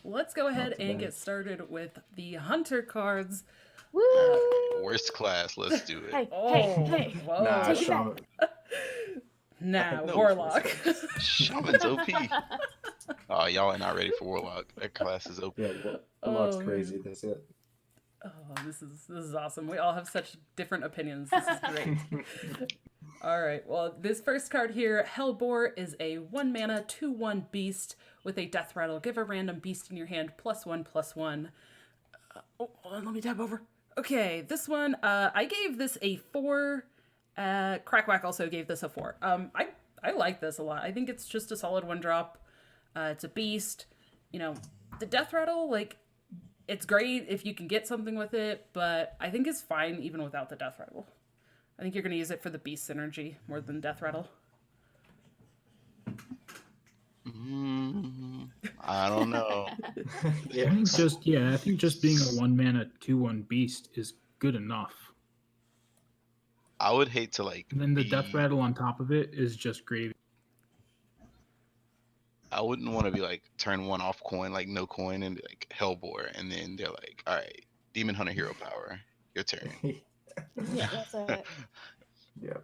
let's go ahead and get started with the Hunter cards. Woo! Worst class. Let's do it. Hey, Oh, hey, whoa. Nah, take it back. Shaman. Nah, No, Warlock. Shaman's OP. Oh, y'all are not ready for Warlock. That class is OP. Yeah, Warlock's crazy. Man. That's it. Oh, this is awesome. We all have such different opinions. This is great. All right. Well, this first card here, Hellbore, is a 1-mana 2/1 beast with a death rattle. Give a random beast in your hand +1/+1. Hold on, let me tab over. Okay, this one, I gave this a 4. Crackwack also gave this a 4. I like this a lot. I think it's just a solid 1-drop. It's a beast. You know, the death rattle, like, it's great if you can get something with it, but I think it's fine even without the death rattle. I think you're going to use it for the beast synergy more than death rattle. I don't know. I think just being a 1-mana 2/1 beast is good enough. I would hate to And then the death rattle on top of it is just gravy. I wouldn't want to be like turn 1 off coin, like no coin, and be like Hellbore, and then they're like, all right, Demon Hunter Hero Power, your turn. Yeah, that's it. Yeah.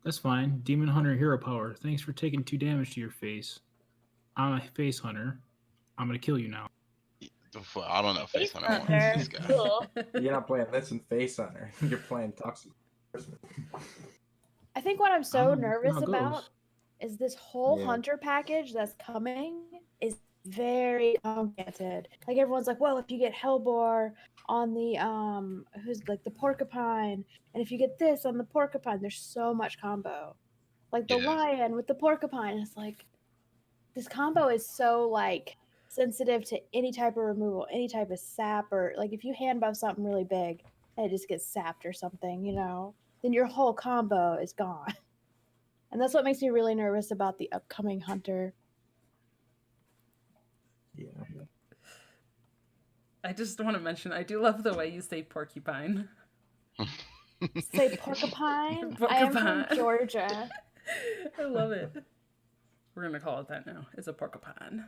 That's fine. Demon Hunter Hero Power. Thanks for taking 2 damage to your face. I'm a face hunter. I'm gonna kill you now. I don't know, Face Hunter wants this guy. Cool. You're not playing this in Face Hunter. You're playing Toxic. I think what I'm so Oh, nervous how it about goes. is this whole Yeah. hunter package that's coming is very complicated. Like everyone's like, well, if you get Hellbore on the who's like the porcupine, and if you get this on the porcupine, there's so much combo. Like the Yeah. lion with the porcupine, it's like this combo is so like sensitive to any type of removal, any type of sap, or like if you hand buff something really big and it just gets sapped or something, you know, then your whole combo is gone. And that's what makes me really nervous about the upcoming hunter. Yeah. I just want to mention, I do love the way you say porcupine. Say porcupine. I am from Porcupine. Georgia. I love it. We're going to call it that now. It's a porcupine.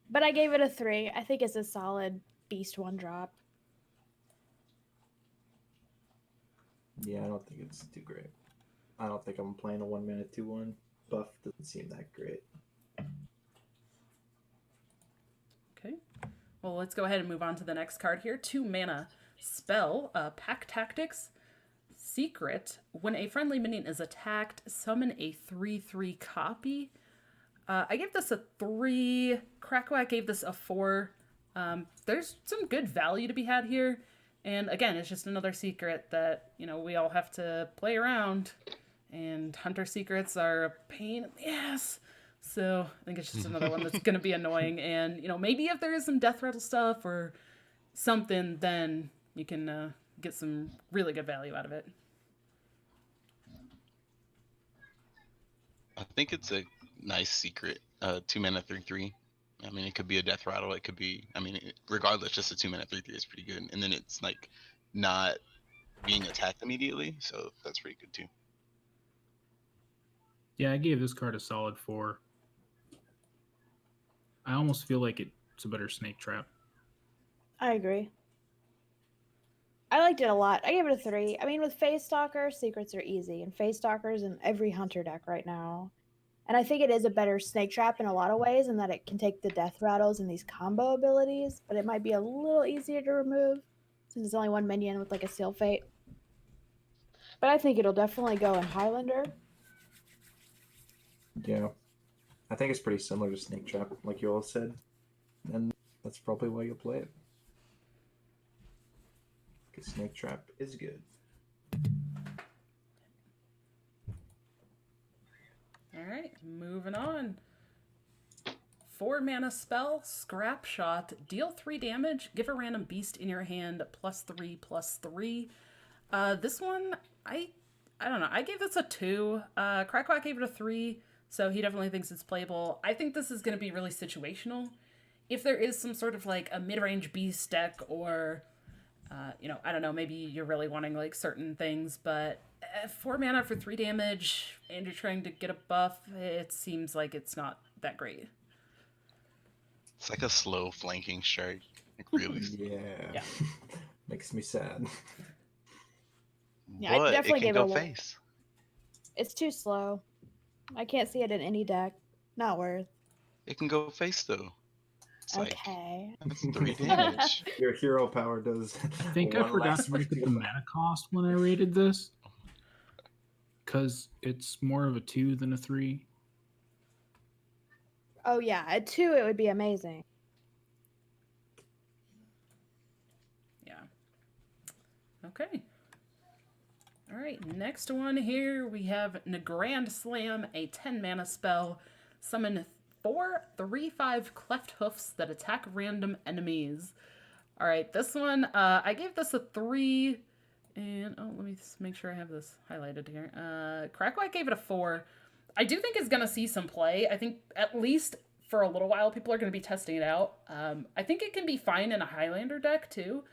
But I gave it a 3. I think it's a solid beast 1-drop. Yeah, I don't think it's too great. I don't think I'm playing a 1-mana 2/1. Buff doesn't seem that great. Okay. Well, let's go ahead and move on to the next card here. 2-mana spell, Pack Tactics. Secret. When a friendly minion is attacked, summon a 3/3 copy. I gave this a 3. Crackwack gave this a 4. There's some good value to be had here. And again, it's just another secret that, you know, we all have to play around. And hunter secrets are a pain in the ass. So I think it's just another one that's going to be annoying. And, you know, maybe if there is some death rattle stuff or something, then you can get some really good value out of it. I think it's a nice secret. 2-mana 3/3. I mean, it could be a death rattle. It could be, I mean, regardless, just a 2-mana 3/3 is pretty good. And then it's like not being attacked immediately, so that's pretty good too. Yeah, I gave this card a solid 4. I almost feel like it's a better snake trap. I agree. I liked it a lot. I gave it a 3. I mean, with Face Stalker, secrets are easy, and Face Stalker's in every hunter deck right now. And I think it is a better snake trap in a lot of ways, in that it can take the death rattles and these combo abilities, but it might be a little easier to remove since it's only 1 minion with like a Seal Fate. But I think it'll definitely go in Highlander. Yeah. I think it's pretty similar to Snake Trap, like you all said. And that's probably why you'll play it. Because Snake Trap is good. All right, moving on. 4-mana spell, Scrap Shot. Deal 3 damage. Give a random beast in your hand +3/+3. This one, I don't know. I gave this a 2. Crackwack gave it a 3, so he definitely thinks it's playable. I think this is going to be really situational. If there is some sort of like a mid-range beast deck or, you know, I don't know, maybe you're really wanting like certain things, but 4 mana for 3 damage and you're trying to get a buff, it seems like it's not that great. It's like a slow flanking strike. Like really. Yeah. Yeah. Makes me sad. Yeah, I But it definitely can gave it go a 1. face. It's too slow. I can't see it in any deck. Not worth. It can go face though. It's like Okay. that's 3 damage. Your hero power does I think I one forgot less to look at the to- mana cost when I rated this. Because it's more of a 2 than a 3. Oh yeah, at 2 it would be amazing. Yeah. Okay. All right, next one here we have Nagrand Slam, a 10 mana spell. Summon 4 3/5 cleft hoofs that attack random enemies. All right, this one, I gave this a 3. And, oh, let me just make sure I have this highlighted here. Crackwhack gave it a 4. I do think it's going to see some play. I think at least for a little while, people are going to be testing it out. I think it can be fine in a Highlander deck, too.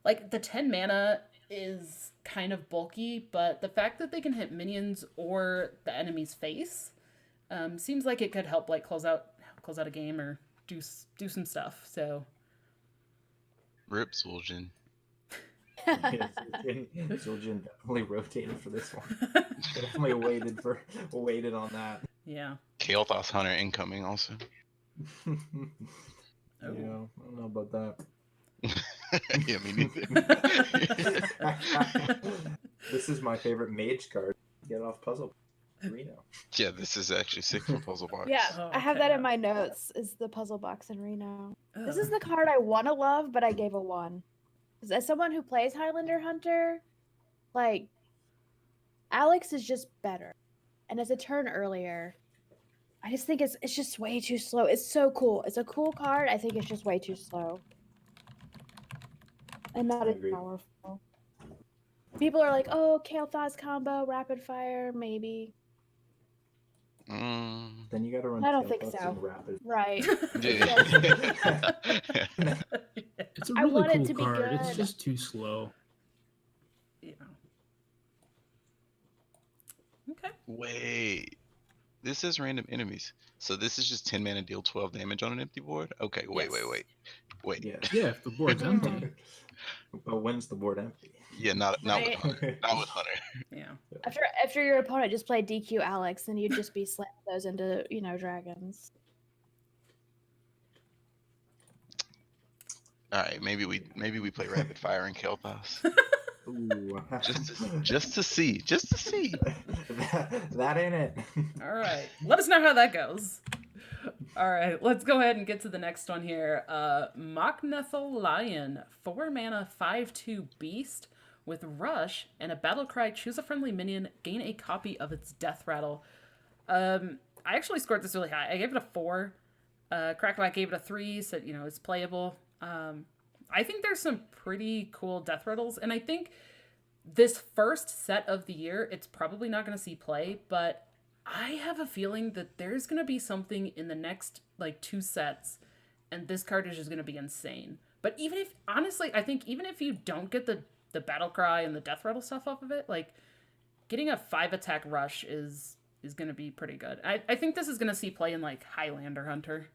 Like, the 10 mana is kind of bulky, but the fact that they can hit minions or the enemy's face seems like it could help, like, close out a game or do some stuff. So, Rip Zul'jin. Zul'jin definitely rotated for this one. Definitely waited on that. yeah. Kael'thas Hunter incoming also. Oh. Yeah, I don't know about that. Yeah, me neither. This is my favorite mage card. Get off puzzle. Reno. Yeah, this is actually sick from Puzzle Box. Yeah, Oh, I have okay, that yeah. in my notes. Is the puzzle box in Reno? This is Ugh. the card I want to love, but I gave a 1. 'Cause as someone who plays Highlander Hunter, like Alex is just better, and as a turn earlier, I just think it's just way too slow. It's so cool. It's a cool card. I think it's just way too slow, and not I as agree. powerful. People are like, "Oh, Kael'thas combo, rapid fire, maybe." Then you gotta run I don't think Kael'thas so. and Rapid. Right. Yeah. It's a I really want it cool to be card. It's good. just too slow. Yeah. Okay. Wait. This is random enemies. So this is just 10 mana deal 12 damage on an empty board? Okay, wait. Yes. Yeah. Yeah, if the board's empty. But when's the board empty? Yeah, not with Right. Hunter. Not with Hunter. Yeah. After your opponent just played DQ Alex, then you'd just be slamming those into dragons. All right, maybe we play rapid fire and Kael'thas. Ooh. just to see. that ain't it. All right. Let us know how that goes. All right. Let's go ahead and get to the next one here. Mochnethel Lion, 4 mana, 5/2 beast with rush and a battle cry. Choose a friendly minion. Gain a copy of its death rattle. I actually scored this really high. I gave it a 4. Crackback gave it a 3. Said it's playable. I think there's some pretty cool death rattles, and I think this first set of the year, it's probably not going to see play, but I have a feeling that there's going to be something in the next, 2 sets, and this card is just going to be insane. But honestly, I think even if you don't get the battle cry and the death rattle stuff off of it, getting a 5 attack rush is going to be pretty good. I think this is going to see play in, Highlander Hunter.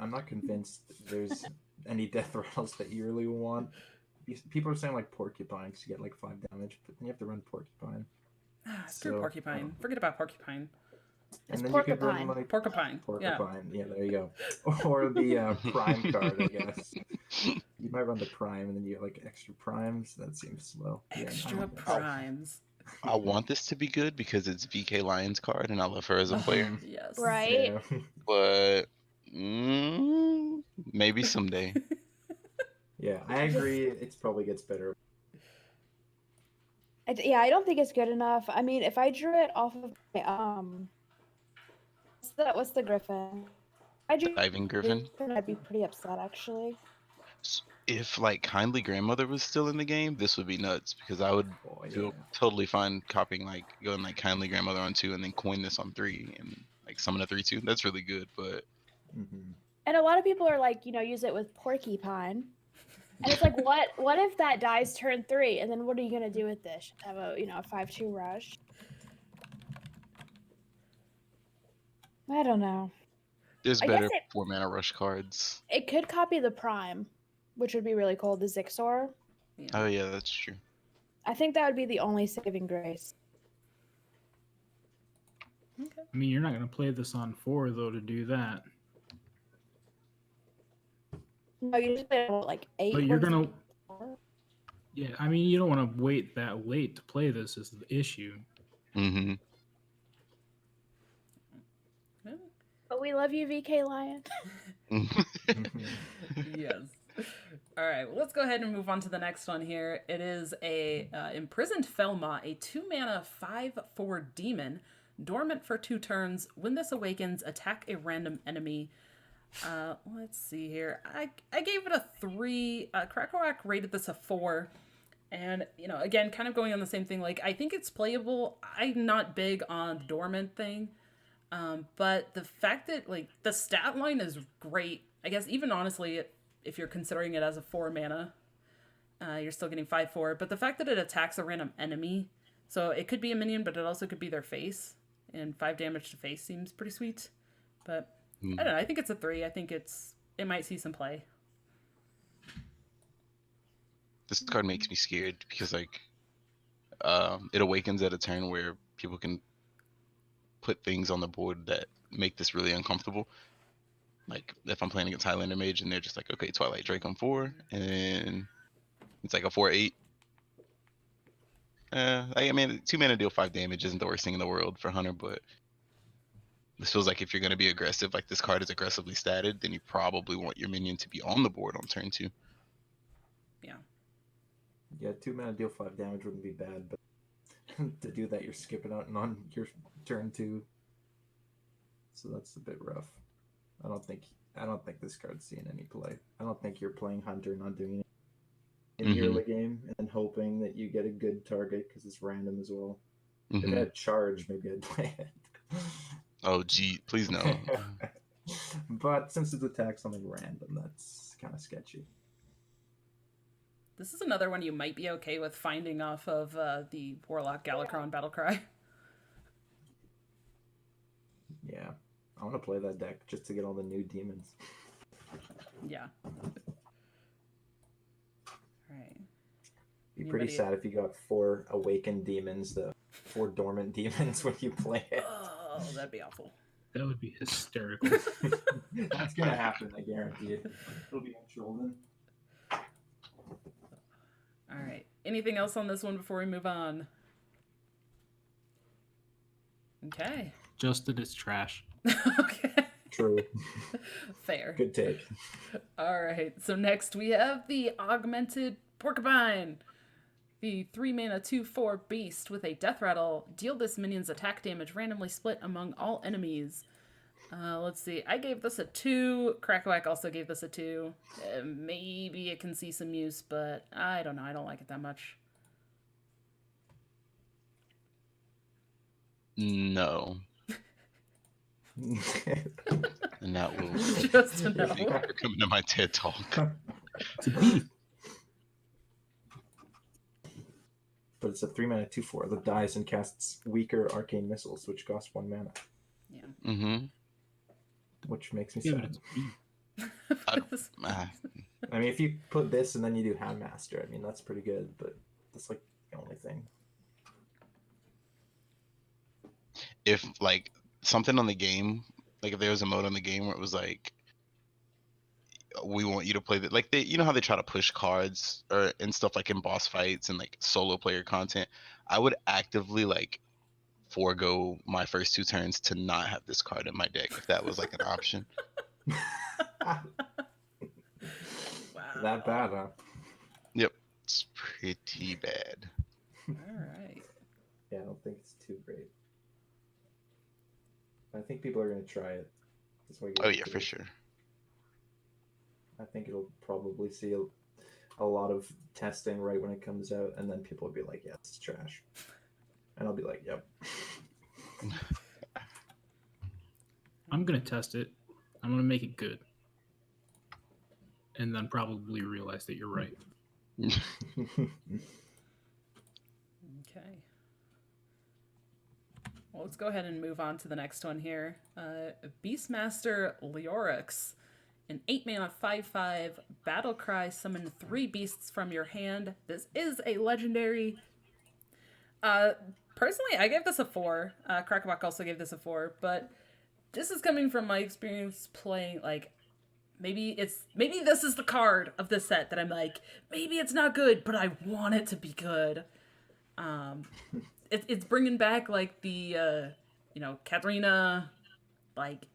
I'm not convinced there's any death rattles that you really want. People are saying Porcupine because you get 5 damage, but then you have to run Porcupine. Screw Porcupine. Forget about Porcupine. It's and then Porcupine. you could run Porcupine. Porcupine. Yeah, there you go. Or the Prime card, I guess. You might run the Prime, and then you get extra primes. That seems slow. Extra primes. I want this to be good because it's VK Lion's card and I love her as a player. Yes. Right? Yeah. But maybe someday. Yeah, I agree. It probably gets better. I don't think it's good enough. I mean, if I drew it off of my what's the Griffin? I drew Diving Griffin. I'd be pretty upset actually. If Kindly Grandmother was still in the game, this would be nuts because I would Oh, yeah. feel totally fine copying going Kindly Grandmother on 2 and then coin this on 3 and summon a 3/2. That's really good, but And a lot of people are use it with Porcupine. And it's what if that dies turn 3, and then what are you gonna do with this? Have a 5/2 rush. I don't know. There's I guess better 4-mana rush cards. it could copy the Prime, which would be really cool. The Zixor. Yeah. Oh yeah, that's true. I think that would be the only saving grace. Okay. I mean, you're not going to play this on 4, though, to do that. No, you just play like 8. But you're What is going it, to... 4? Yeah, I mean, you don't want to wait that late to play this is the issue. Mm-hmm. Yeah. But we love you, VK Lion. Yes. All right, well, let's go ahead and move on to the next one here. It is a Imprisoned Felma, a 2-mana 5/4 demon, dormant for 2 turns. When this awakens, attack a random enemy. Let's see here. I gave it a 3. Krakowak rated this a 4. And, you know, again, kind of going on the same thing. Like, I think it's playable. I'm not big on the dormant thing. But the fact that, like, the stat line is great. I guess even honestly, if you're considering it as a 4 mana, you're still getting 5/4. But the fact that it attacks a random enemy, so it could be a minion, but it also could be their face. And 5 damage to face seems pretty sweet. But I don't know. I think it's a 3. I think it might see some play. This card makes me scared because like it awakens at a turn where people can put things on the board that make this really uncomfortable. Like if I'm playing against Highlander Mage and they're just like, okay, Twilight Drake on 4, and it's like a 4/8. I mean, 2-mana deal 5 damage isn't the worst thing in the world for Hunter, but this feels like if you're going to be aggressive, like this card is aggressively statted, then you probably want your minion to be on the board on turn 2. Yeah. Yeah, 2-mana deal 5 damage wouldn't be bad, but to do that, you're skipping out and on your turn 2. So that's a bit rough. I don't think this card's seeing any play. I don't think you're playing Hunter, not doing it in the early game, and then hoping that you get a good target because it's random as well. If it had charge, maybe I'd play it. Oh, gee, please no. But since it attacks something random, that's kind of sketchy. This is another one you might be okay with finding off of the Warlock Galakron Battlecry. Yeah. I want to play that deck just to get all the new demons. Yeah. Alright. Be pretty sad if you got 4 awakened demons, the 4 dormant demons when you play it. Oh, that'd be awful. That would be hysterical. That's going to happen, I guarantee it. It'll be unchildren. Alright. Anything else on this one before we move on? Okay. Just that it's trash. Okay. True. Fair. Good take. Alright, so next we have the Augmented Porcupine. The 3-mana 2/4 beast with a death rattle. Deal this minion's attack damage randomly split among all enemies. Let's see. I gave this a 2. Krakowak also gave this a 2. Maybe it can see some use, but I don't know. I don't like it that much. No. And that will Just a no. thank you for coming to my TED Talk. It's a beef. But it's a 3-mana 2/4 that dies and casts weaker arcane missiles, which cost 1 mana. Yeah. Mm-hmm. Which makes me Yeah, but sad. it's beef. I mean, if you put this and then you do Handmaster, I mean, that's pretty good, but that's like the only thing. If like something on the game, like if there was a mode on the game where it was like, we want you to play that, like they, you know how they try to push cards or and stuff like in boss fights and like solo player content, I would actively like forego my first 2 turns to not have this card in my deck if that was like an option. Wow. That bad, huh? Yep, it's pretty bad. Alright. Yeah, I don't think it's too great. I think people are going to try it. That's why I give Oh it yeah, to for it. sure. I think it'll probably see a lot of testing right when it comes out, and then people will be like, yeah, it's trash. And I'll be like, yep. I'm going to test it. I'm going to make it good. And then probably realize that you're right. Okay. Well, let's go ahead and move on to the next one here. Beastmaster Leorix. An 8 mana 5/5 battle cry, summon 3 beasts from your hand. This is a legendary. Personally, I gave this a 4. Krakabak also gave this a 4, but this is coming from my experience playing, like, maybe this is the card of this set that I'm like, maybe it's not good, but I want it to be good. It's bringing back, like, the, Katrina, like,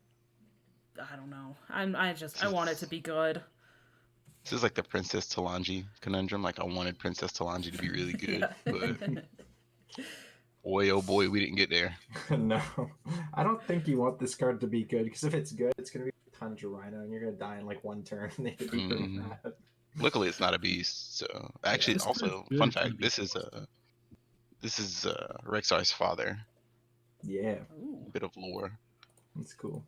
I don't know. I want it to be good. This is like the Princess Talanji conundrum. Like, I wanted Princess Talanji to be really good, but boy, oh boy, we didn't get there. No, I don't think you want this card to be good, because if it's good, it's gonna be a Tundra Rhino, and you're gonna die in like one turn. And they could be pretty mad. Luckily, it's not a beast. So, actually, this card's also good fun for the fact: this is Rexar's father. Yeah, Ooh. A bit of lore. that's cool.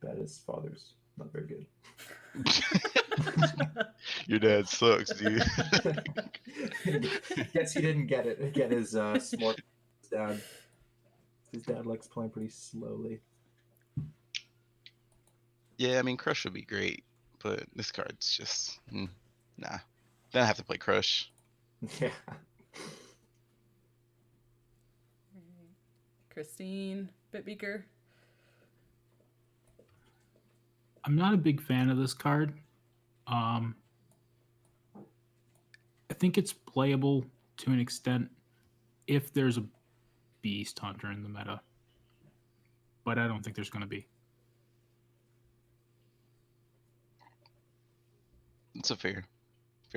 Bad his father's not very good. Your dad sucks, dude. Guess he didn't get it. Get his smart dad. His dad likes playing pretty slowly. Yeah, I mean, Crush would be great, but this card's just nah. Then I have to play Crush. Yeah. Christine Bitbeaker. I'm not a big fan of this card. I think it's playable to an extent if there's a Beast Hunter in the meta, but I don't think there's going to be. It's a fair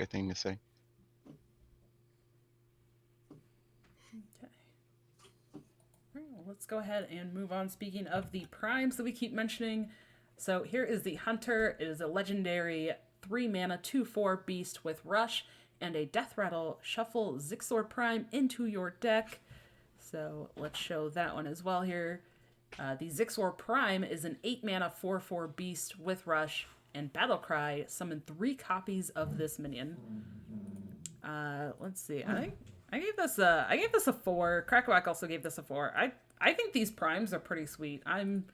thing to say. Okay. All right, well, let's go ahead and move on. Speaking of the primes that we keep mentioning, so here is the Hunter. It is a legendary 3 mana 2/4 beast with Rush and a Death Rattle. Shuffle Zixor Prime into your deck. So let's show that one as well here. The Zixor Prime is an 8 mana 4/4 beast with Rush and Battlecry. Summon 3 copies of this minion. Let's see. I gave this a 4. Krakawak also gave this a 4. I think these primes are pretty sweet. I don't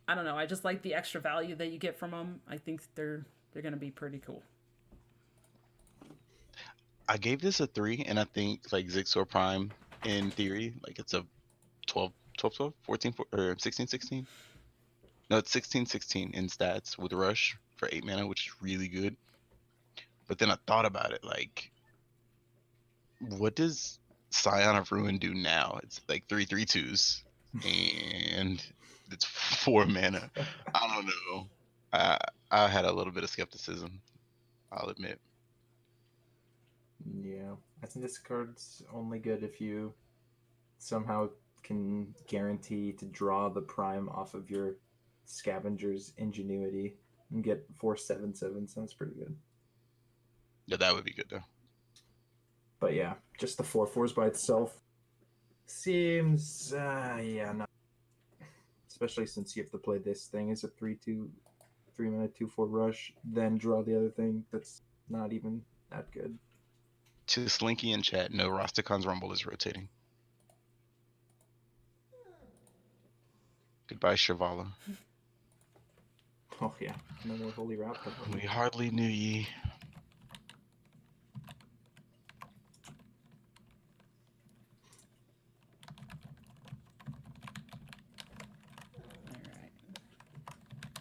know. I just like the extra value that you get from them. I think they're gonna be pretty cool. I gave this a 3, and I think like Zixor Prime, in theory, like it's a 12, 14, or 16. No, it's 16 in stats with Rush for 8 mana, which is really good. But then I thought about it, like, what does Scion of Ruin do now? It's like 3/3/2s, and it's 4 mana. I don't know. I had a little bit of skepticism, I'll admit. Yeah, I think this card's only good if you somehow can guarantee to draw the prime off of your Scavenger's Ingenuity and get 4/7/7. Sounds pretty good. Yeah, that would be good though. But yeah, just the 4/4s by itself seems not. Especially since you have to play this thing as a 3/2, 3 mana 2/4 rush, then draw the other thing that's not even that good. To Slinky in chat, no, Rosticon's Rumble is rotating. Goodbye, Shavala. Oh yeah, no more Holy Wrath. We hardly knew ye.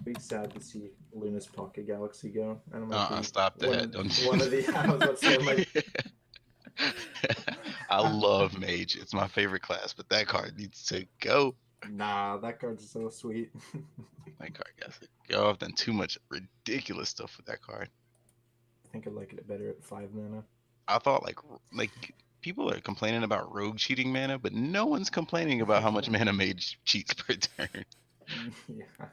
Be sad to see Luna's Pocket Galaxy go. I don't know. Stop that! One of the I was about to say, like, I love Mage. It's my favorite class, but that card needs to go. Nah, that card's so sweet. That card has to go. I've done too much ridiculous stuff with that card. I think I like it better at 5 mana. I thought like people are complaining about Rogue cheating mana, but no one's complaining about how much mana Mage cheats per turn. Yeah.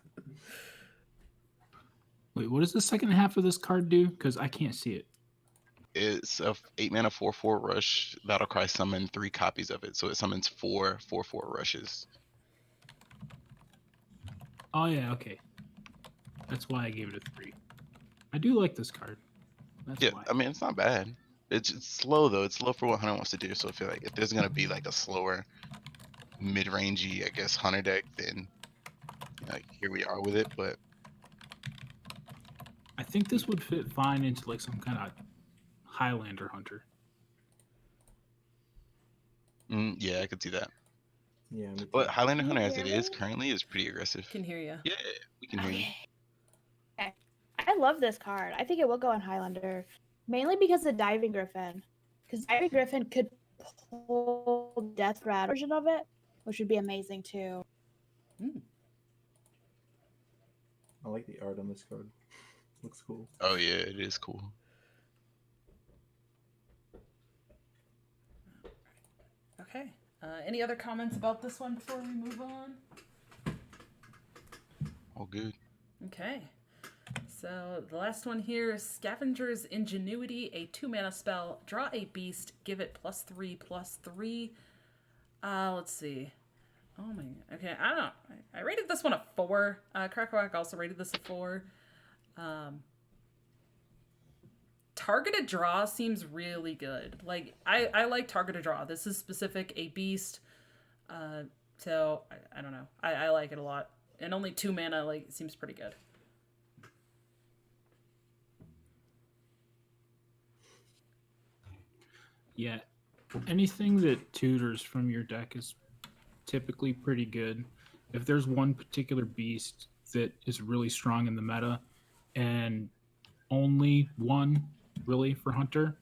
Wait, what does the second half of this card do? Because I can't see it. It's a 8 mana 4/4 rush. Battlecry summon 3 copies of it, so it summons 4 4/4 rushes. Oh yeah, okay. That's why I gave it a 3. I do like this card. That's Yeah, why. I mean it's not bad. It's slow though. It's slow for what Hunter wants to do. So I feel like if there's gonna be like a slower, mid-rangey, I guess, Hunter deck, then like here we are with it. But I think this would fit fine into like some kind of Highlander hunter. yeah, I could see that. Yeah, me too. But Highlander Can you Hunter as hear it is me? currently is pretty aggressive. Can hear you. Yeah, we can hear you. Okay. I love this card. I think it will go in Highlander, mainly because of Diving Griffin. Because Diving Griffin could pull Death Rattle version of it, which would be amazing too. I like the art on this card. Looks cool. Oh yeah, it is cool. Okay. Any other comments about this one before we move on? All good. Okay. So the last one here is Scavenger's Ingenuity, a 2-mana spell. Draw a beast, give it +3/+3. Let's see. Oh my. Okay, I don't know. I rated this one a 4. Krakowak also rated this a 4. Targeted draw seems really good. Like I like targeted draw. This is specific a beast. So I don't know. I like it a lot. And only 2 mana like seems pretty good. Yeah, anything that tutors from your deck is typically pretty good. If there's one particular beast that is really strong in the meta and only one really for Hunter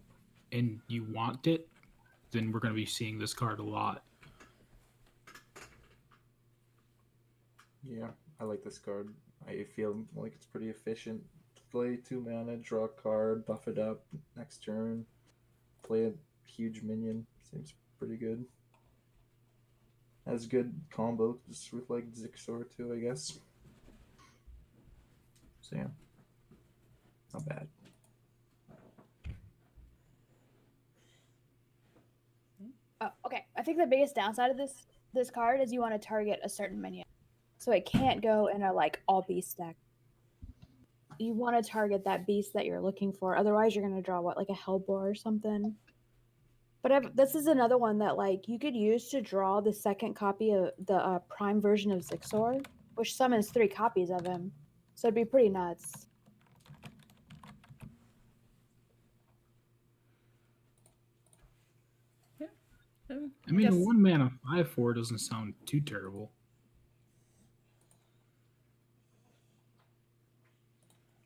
and you want it, then we're going to be seeing this card a lot. Yeah, I like this card. I feel like it's pretty efficient. Play 2 mana, draw a card, buff it up next turn. Play a huge minion. Seems pretty good. Has good combo just with like Zixor too, I guess. So yeah, not bad. Oh, okay. I think the biggest downside of this card is you want to target a certain minion, so it can't go in a like all beast deck. You want to target that beast that you're looking for. Otherwise, you're gonna draw what, like a Hellbore or something. But this is another one that like you could use to draw the second copy of the prime version of Zixor, which summons 3 copies of him. So it'd be pretty nuts. I mean, a 1 mana 5/4 doesn't sound too terrible.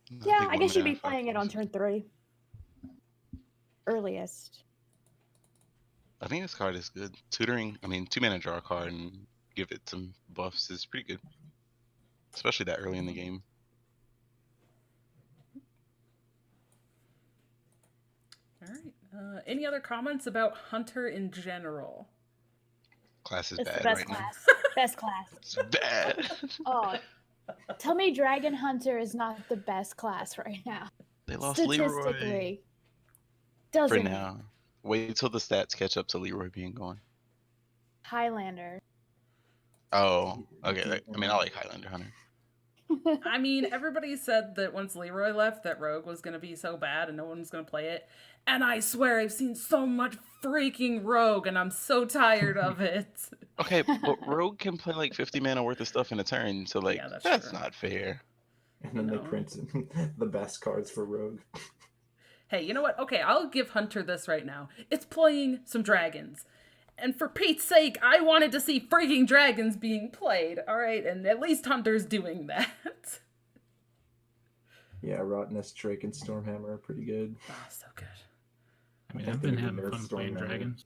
Yeah, I guess you'd be playing it on turn 3. Earliest. I think this card is good. Tutoring, I mean, 2 mana draw a card and give it some buffs is pretty good. Especially that early in the game. All right. Any other comments about Hunter in general? Class is It's the bad best right class. Best class. now. It's bad. Oh, tell me Dragon Hunter is not the best class right now. They lost Leroy. Statistically. For Doesn't now. Wait till the stats catch up to Leroy being gone. Highlander. Oh, okay. I mean, I like Highlander Hunter. I mean, everybody said that once Leroy left that Rogue was going to be so bad and no one was going to play it. And I swear I've seen so much freaking Rogue and I'm so tired of it. Okay, but Rogue can play like 50 mana worth of stuff in a turn, so like Yeah, that's that's true. not fair. And then No. they print the best cards for Rogue. Hey, you know what? Okay, I'll give Hunter this right now. It's playing some dragons. And for Pete's sake, I wanted to see freaking dragons being played, all right? And at least Hunter's doing that. Yeah, Rottenness, Drake, and Stormhammer are pretty good. Oh, so good. I mean, I I've think been they need to having nerf fun playing Stormhammer. dragons.